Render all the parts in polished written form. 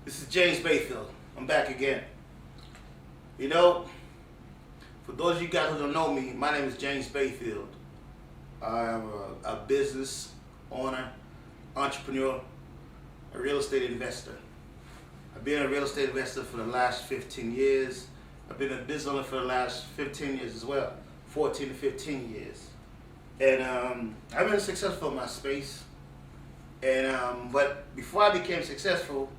This is James Bayfield. I'm back again. You know, for those of you guys who don't know me, my name is James Bayfield. I am a business owner, entrepreneur, a real estate investor. I've been a real estate investor for the last 15 years. I've been a business owner for the last 15 years as well, 14 to 15 years. And I've been successful in my space. And but before I became successful,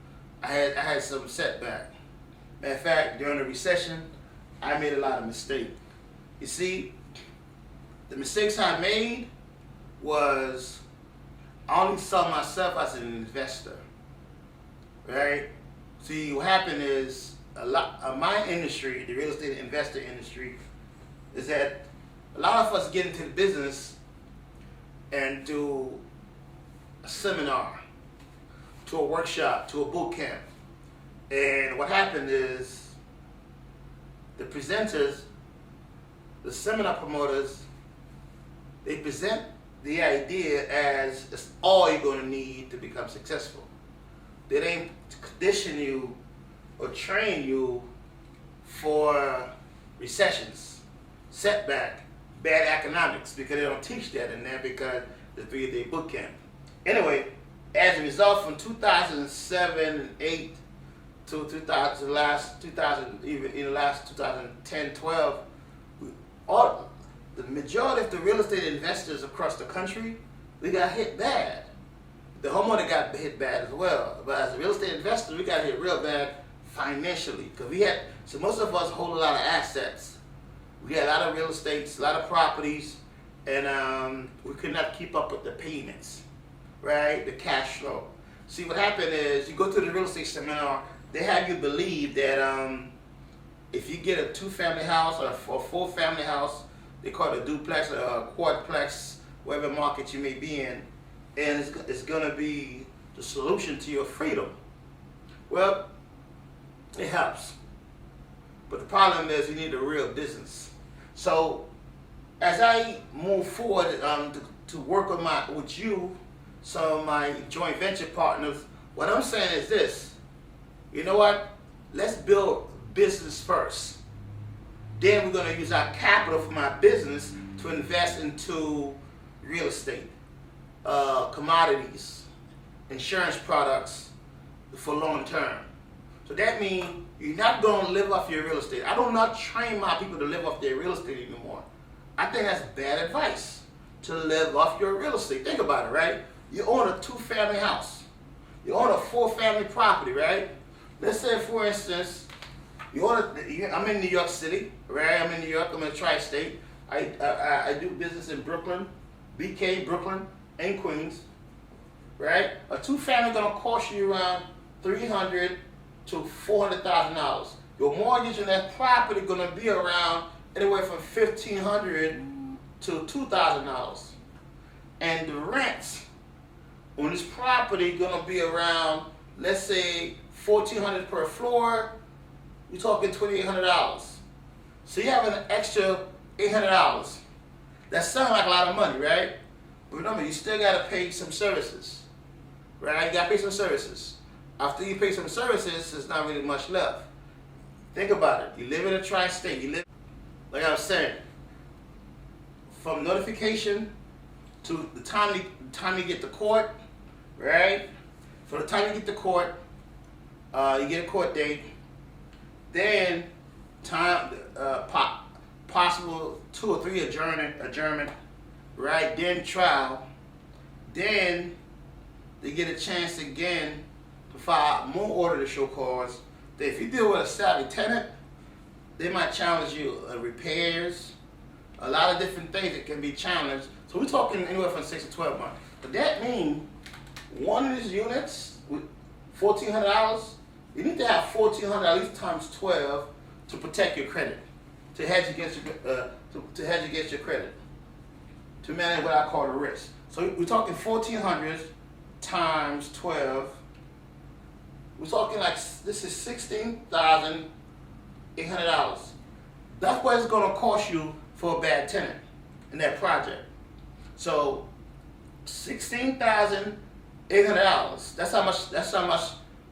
I had some setback. Matter of fact, during the recession, I made a lot of mistakes. You see, the mistakes I made was I only saw myself as an investor, right? See, what happened is a lot of my industry, the real estate investor industry, is that a lot of us get into the business and do a seminar, to a workshop, to a boot camp. And what happened is the presenters, the seminar promoters, they present the idea as it's all you're going to need to become successful. They didn't condition you or train you for recessions, setback, bad economics, because they don't teach that in there because the 3-day boot camp. Anyway, as a result, from 2007 and 8 to 2010, 12, the majority of the real estate investors across the country, we got hit bad. The homeowner got hit bad as well. But as a real estate investor, we got hit real bad financially. So most of us hold a lot of assets. We had a lot of real estate, a lot of properties, and we could not keep up with the payments, right? The cash flow. See, what happened is you go to the real estate seminar, they have you believe that if you get a 2-family house or a 4-family house, they call it a duplex or a quadplex, whatever market you may be in, and it's going to be the solution to your freedom. Well, it helps. But the problem is you need a real business. So as I move forward to work with you, some of my joint venture partners, what I'm saying is this. You know what? Let's build business first. Then we're going to use our capital from our business to invest into real estate, commodities, insurance products for long term. So that means you're not going to live off your real estate. I do not train my people to live off their real estate anymore. I think that's bad advice, to live off your real estate. Think about it, right? You own a 2-family house. You own a 4-family property, right? Let's say, for instance, I'm in New York City, right? I'm in New York. I'm in the tri-state. I do business in Brooklyn, BK, Brooklyn, and Queens, right? A 2-family gonna cost you around $300,000 to $400,000. Your mortgage on that property gonna be around anywhere from $1,500 to $2,000, and the rents on this property gonna be around, let's say, $1,400 per floor. You're talking $2,800. So you have an extra $800. That sounds like a lot of money, right? But remember, you still gotta pay some services, right? You gotta pay some services. After you pay some services, there's not really much left. Think about it. You live in a tri-state. You live, like I was saying, from notification to the time you get to court, right? From the time you get to court, you get a court date. Then possible 2 or 3 adjournment, right? Then trial. Then they get a chance again to file more order to show cause. That if you deal with a savvy tenant, they might challenge you repairs, a lot of different things that can be challenged. So we're talking anywhere from 6 to 12 months. But that means one of these units with $1,400, you need to have $1,400 at least times 12 to protect your credit, to hedge against your credit, to manage what I call the risk. So we're talking $1,400 times 12. We're talking like this is $16,800. That's what it's going to cost you for a bad tenant in that project. So $16,800. That's how much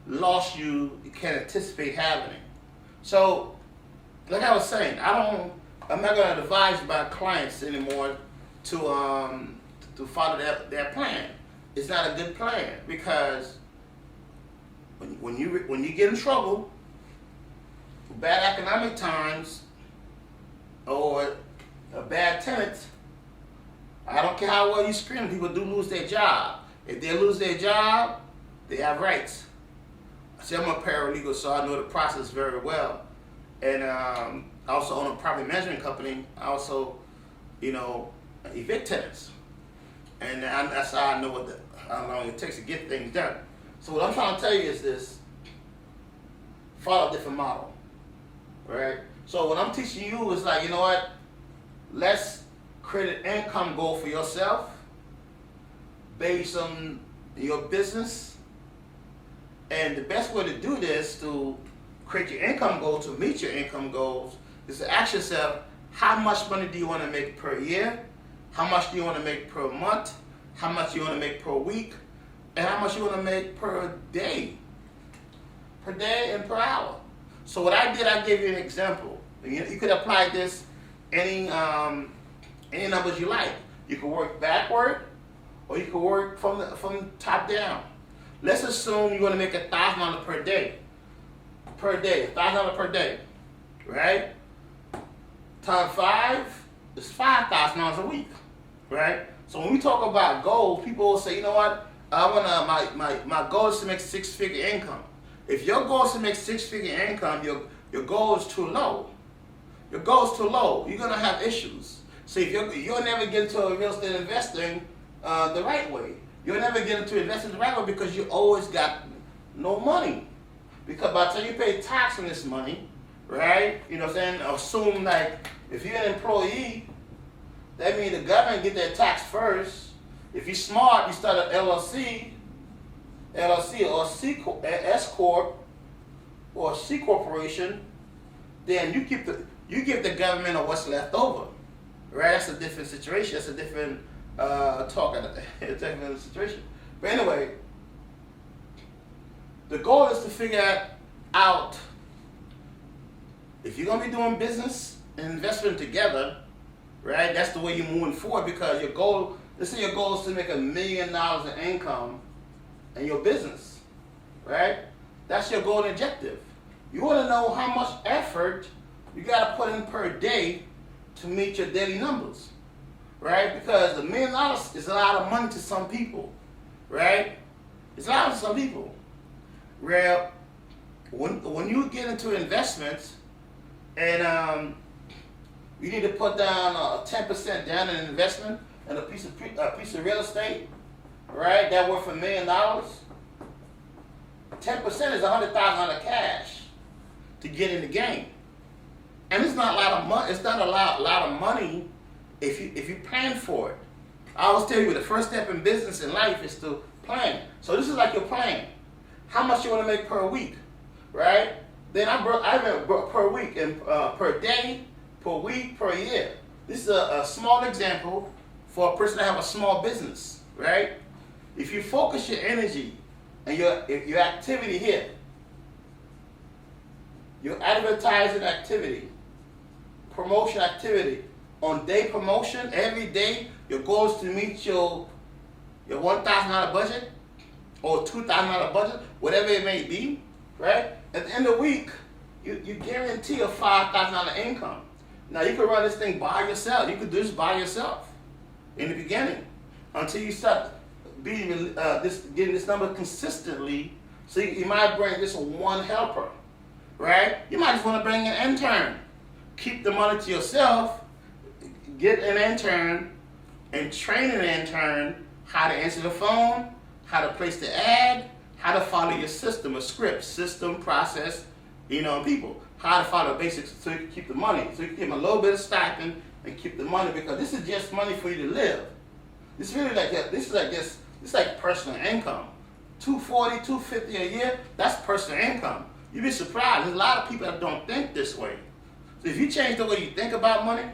loss you can anticipate happening. So, like I was saying, I'm not going to advise my clients anymore to follow their plan. It's not a good plan because when you get in trouble, bad economic times, or a bad tenant, I don't care how well you scream, people do lose their job. If they lose their job, they have rights. See, I'm a paralegal, so I know the process very well. And I also own a property management company. I also, evict tenants. And that's how I know how long it takes to get things done. So what I'm trying to tell you is this: follow a different model, right? So what I'm teaching you is like, you know what? Let's create an income goal for yourself based on your business. And the best way to do this, to create your income goal, to meet your income goals, is to ask yourself, how much money do you want to make per year? How much do you want to make per month? How much do you want to make per week? And how much you want to make per day? Per day and per hour. So what I did, I gave you an example. You could apply this any numbers you like. You can work backward, or you can work from top down. Let's assume you want to make $1,000 per day. Per day, $1,000 per day, right? Times 5 is $5,000 a week, right? So when we talk about goals, people will say, you know what? I want my goal is to make six-figure income. If your goal is to make six-figure income, your goal is too low. Your goal is too low. You're gonna have issues. So if you'll never get into a real estate investing the right way. You'll never get into investing the right way because you always got no money. Because by the time you pay tax on this money, right? You know what I'm saying? Assume like if you're an employee, that means the government get their tax first. If you're smart, you start an LLC or S corp or C corporation, then you give the government or what's left over, right? That's a different situation. That's a different talk. A different situation. But anyway, the goal is to figure out if you're gonna be doing business and investment together, right? That's the way you're moving forward because your goal. Let's say your goal is to make $1 million in income in your business, right? That's your goal and objective. You want to know how much effort you got to put in per day to meet your daily numbers, right? Because $1 million is a lot of money to some people, right? It's a lot to some people. Where when you get into investments and you need to put down 10% down in an investment and a piece of real estate, right? That worth $1 million. 10% is $100,000 cash to get in the game, and it's not a lot of money. It's not a lot of money if you plan for it. I always tell you the first step in business and life is to plan. So this is like your plan. How much you want to make per week, right? Then I meant per week and per day, per week, per year. This is a small example for a person to have a small business, right? If you focus your energy and your activity here, your advertising activity, promotion activity, on day promotion, every day, your goal is to meet your $1,000 budget or $2,000 budget, whatever it may be, right? At the end of the week, you guarantee a $5,000 income. Now you can run this thing by yourself. You could do this by yourself in the beginning until you start getting this number consistently. So you might bring just one helper, right? You might just want to bring an intern. Keep the money to yourself. Get an intern and train an intern how to answer the phone, how to place the ad, how to follow your system, a script, system, process, people. How to follow basics so you can keep the money. So you can give them a little bit of stipend and keep the money because this is just money for you to live. It's really like that. This is like personal income. $240, $250 a year, that's personal income. You'd be surprised. There's a lot of people that don't think this way. So if you change the way you think about money,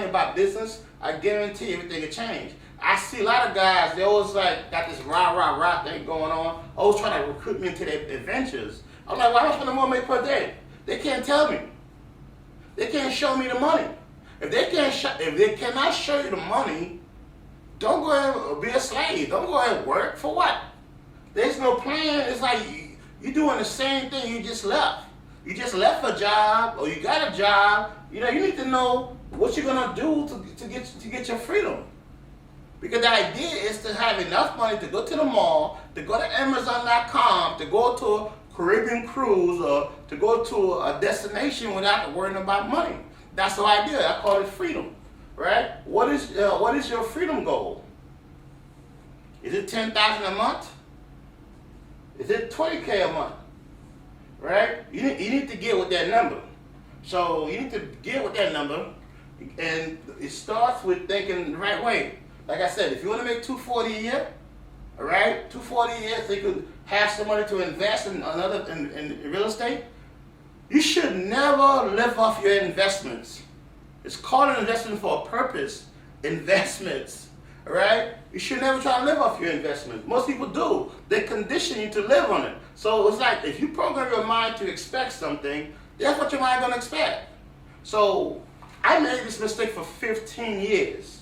about business, I guarantee everything will change. I see a lot of guys, they always like got this rah thing going on, always trying to recruit me into their adventures. I'm like, why much money I make per day? They can't tell me. They can't show me the money. If they cannot show you the money, don't go ahead and be a slave. Don't go ahead and work for what? There's no plan. It's like you're doing the same thing you just left. You just left a job or you got a job. You know, you need to know what you're gonna do to get your freedom. Because the idea is to have enough money to go to the mall, to go to Amazon.com, to go to a Caribbean cruise, or to go to a destination without worrying about money. That's the idea. I call it freedom, right? What is your freedom goal? Is it $10,000 a month? Is it $20K a month? Right? You need to get with that number. So you need to get with that number, and it starts with thinking the right way. Like I said, if you want to make $240 a year, all right, $240 a year, so you could have some money to invest in real estate. You should never live off your investments. It's called an investment for a purpose. Investments, all right? You should never try to live off your investments. Most people do. They condition you to live on it. So it's like if you program your mind to expect something, that's what your mind gonna expect. So I made this mistake for 15 years.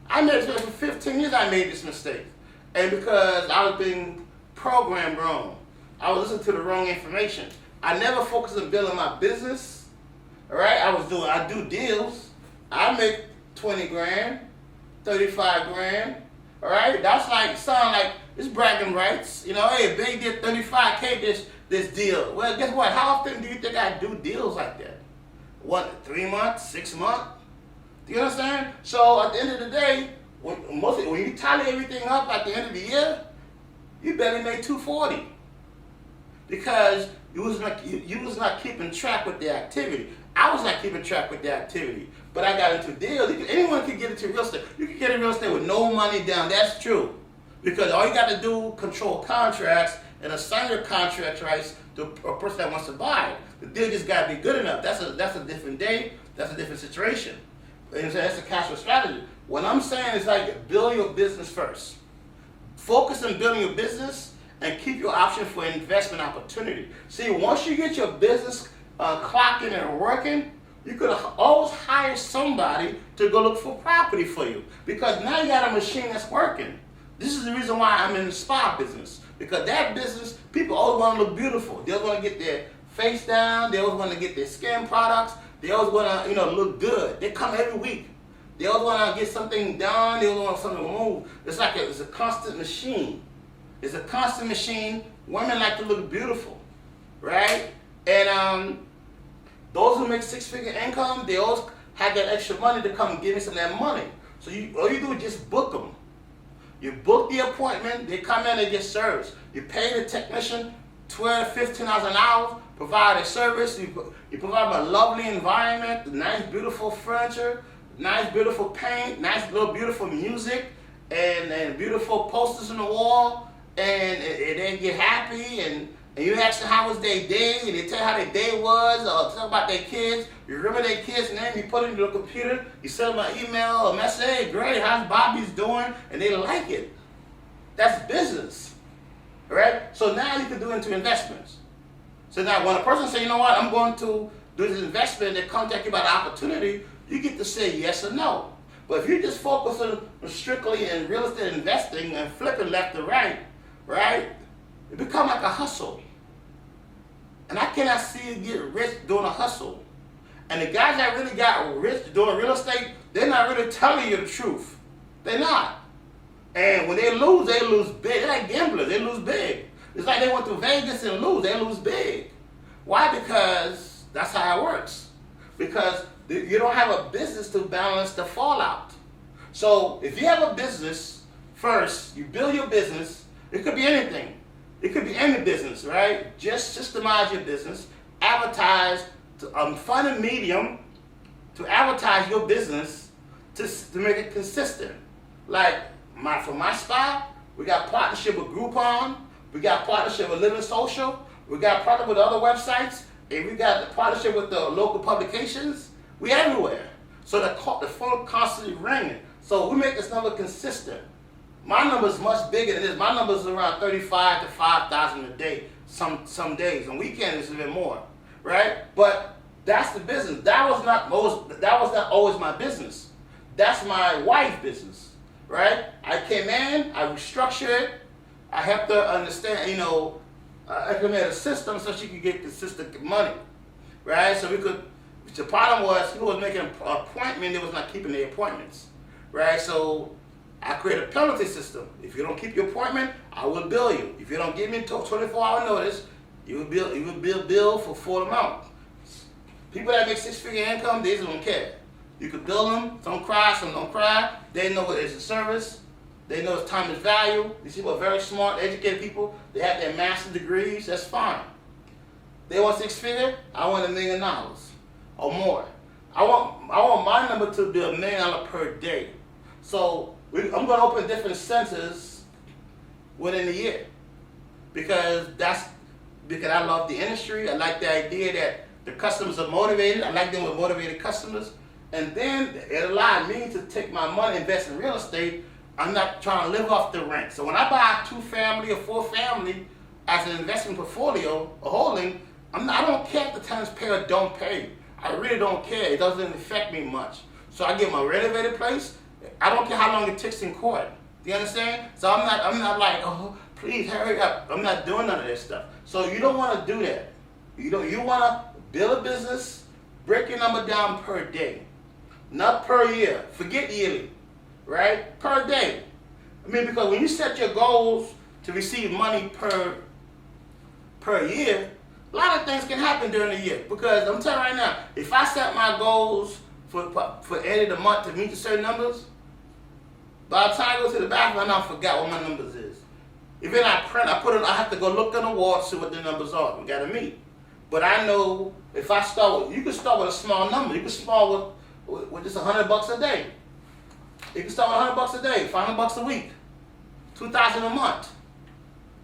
I made this mistake. And because I was being programmed wrong. I was listening to the wrong information. I never focused on building my business. All right, I do deals. I make 20 grand, 35 grand. All right, that's like, sound like it's bragging rights. You know, hey, Big did 35K this deal. Well, guess what? How often do you think I do deals like that? What, 3 months, 6 months? Do you understand? So at the end of the day, when you tally everything up at the end of the year, you barely made 240 because you was not keeping track with the activity. I was not keeping track with the activity, but I got into deals. Anyone can get into real estate. You can get in real estate with no money down. That's true, because all you got to do control contracts and assign your contract rights to a person that wants to buy it. The deal just got to be good enough. That's a different day. That's a different situation. And so that's a cash flow strategy. What I'm saying is like build your business first. Focus on building your business and keep your option for investment opportunity. See, once you get your business clocking and working, you could always hire somebody to go look for property for you, because now you got a machine that's working. This is the reason why I'm in the spa business, because that business, people always want to look beautiful. They always want to get their face down. They always want to get their skin products. They always want to, look good. They come every week. They always want to get something done. They always want something to move. It's like it's a constant machine. It's a constant machine. Women like to look beautiful, right? And those who make six-figure income, they always have that extra money to come and give me some of that money. So all you do is just book them. You book the appointment. They come in and get service. You pay the technician $12, $15 an hour. Provide a service. You provide a lovely environment, nice, beautiful furniture, nice, beautiful paint, nice, little, beautiful music, and beautiful posters on the wall, and they get happy, and you ask them how was their day, and they tell you how their day was, or talk about their kids. You remember their kids' name, you put it in your computer, you send them an email, a message, hey, great, how's Bobby's doing, and they like it. That's business, all right? So now you can do it into investments. So now when a person says, you know what, I'm going to do this investment, they contact you about the opportunity, you get to say yes or no. But if you just focus on strictly in real estate investing and flipping left to right, it becomes like a hustle. And I cannot see you get rich doing a hustle. And the guys that really got rich doing real estate, they're not really telling you the truth. They're not. And when they lose big. They're like gamblers, they lose big. It's like they went to Vegas and they lose big. Why? Because that's how it works. Because you don't have a business to balance the fallout. So if you have a business, first, you build your business. It could be anything. It could be any business, right? Just systemize your business. Advertise, find a medium to advertise your business to make it consistent. Like for my spa, we got partnership with Groupon. We got partnership with Living Social. We got partnership with other websites. And we got the partnership with the local publications. We everywhere. So the phone constantly ringing. So we make this number consistent. My number is much bigger than this. My number is around 35 to 5,000 a day. Some days, on weekends it's even more, right? But that's the business. That was not always my business. That's my wife's business, right? I came in, I restructured it, I helped her understand, I implemented a system so she could get consistent money, right? So the problem was people was making an appointment, they was not keeping their appointments, right? So I created a penalty system. If you don't keep your appointment, I will bill you. If you don't give me 24-hour notice, you will be billed for full amount. People that make six-figure income, they just don't care. You could bill them, some cry, some don't cry. They know it's a service. They know it's time is value. These people are very smart, educated people. They have their master's degrees, that's fine. They want six-figure, I want $1 million or more. I want my number to be $1 million per day. So I'm going to open different centers within a year because I love the industry. I like the idea that the customers are motivated. I like them with motivated customers. And then it allowed me to take my money, invest in real estate. I'm not trying to live off the rent. So when I buy a 2-family or 4-family as an investment portfolio or holding, I don't care if the tenants pay or don't pay. I really don't care. It doesn't affect me much. So I get my renovated place. I don't care how long it takes in court. Do you understand? So I'm not like, oh, please hurry up. I'm not doing none of that stuff. So you don't want to do that. You want to build a business, break your number down per day, not per year. Forget yearly, right? Per day. Because when you set your goals to receive money per year, a lot of things can happen during the year. Because I'm telling you right now, if I set my goals for end of the month to meet the certain numbers, by the time I go to the bathroom, I forgot what my numbers is. Even I have to go look on the wall to see what the numbers are. We gotta meet. But I know if I you can start with a small number. You can start with just $100 a day. You can start with $100 a day, $500 a week, $2,000 a month,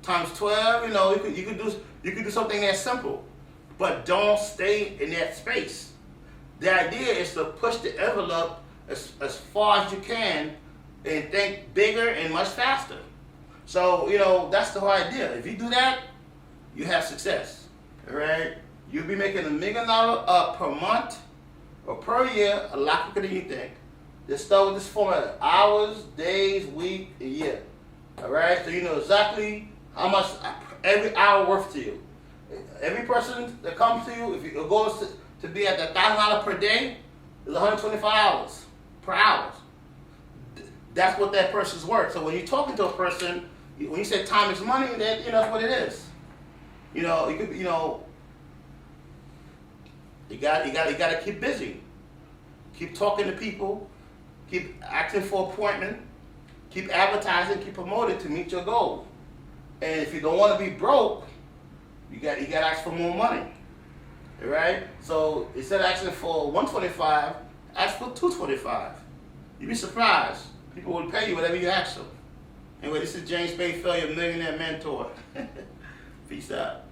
times 12. You could do something that simple, but don't stay in that space. The idea is to push the envelope as far as you can and think bigger and much faster. So, that's the whole idea. If you do that, you have success, all right? You'll be making $1 million per month or per year, a lot quicker than you think. Just start with this formula: hours, days, week, and year, all right? So you know exactly how much every hour worth to you. Every person that comes to you, if your goal is to be at $1,000 per day, is 125 hours per hour. That's what that person's worth. So when you're talking to a person, when you say time is money, then that's what it is. You got to keep busy. Keep talking to people. Keep asking for appointment. Keep advertising. Keep promoting to meet your goal. And if you don't want to be broke, you got to ask for more money. All right? So instead of asking for 125, ask for 225. You'd be surprised. People will pay you whatever you ask them. Anyway, this is James Bayfield, your millionaire mentor. Peace out.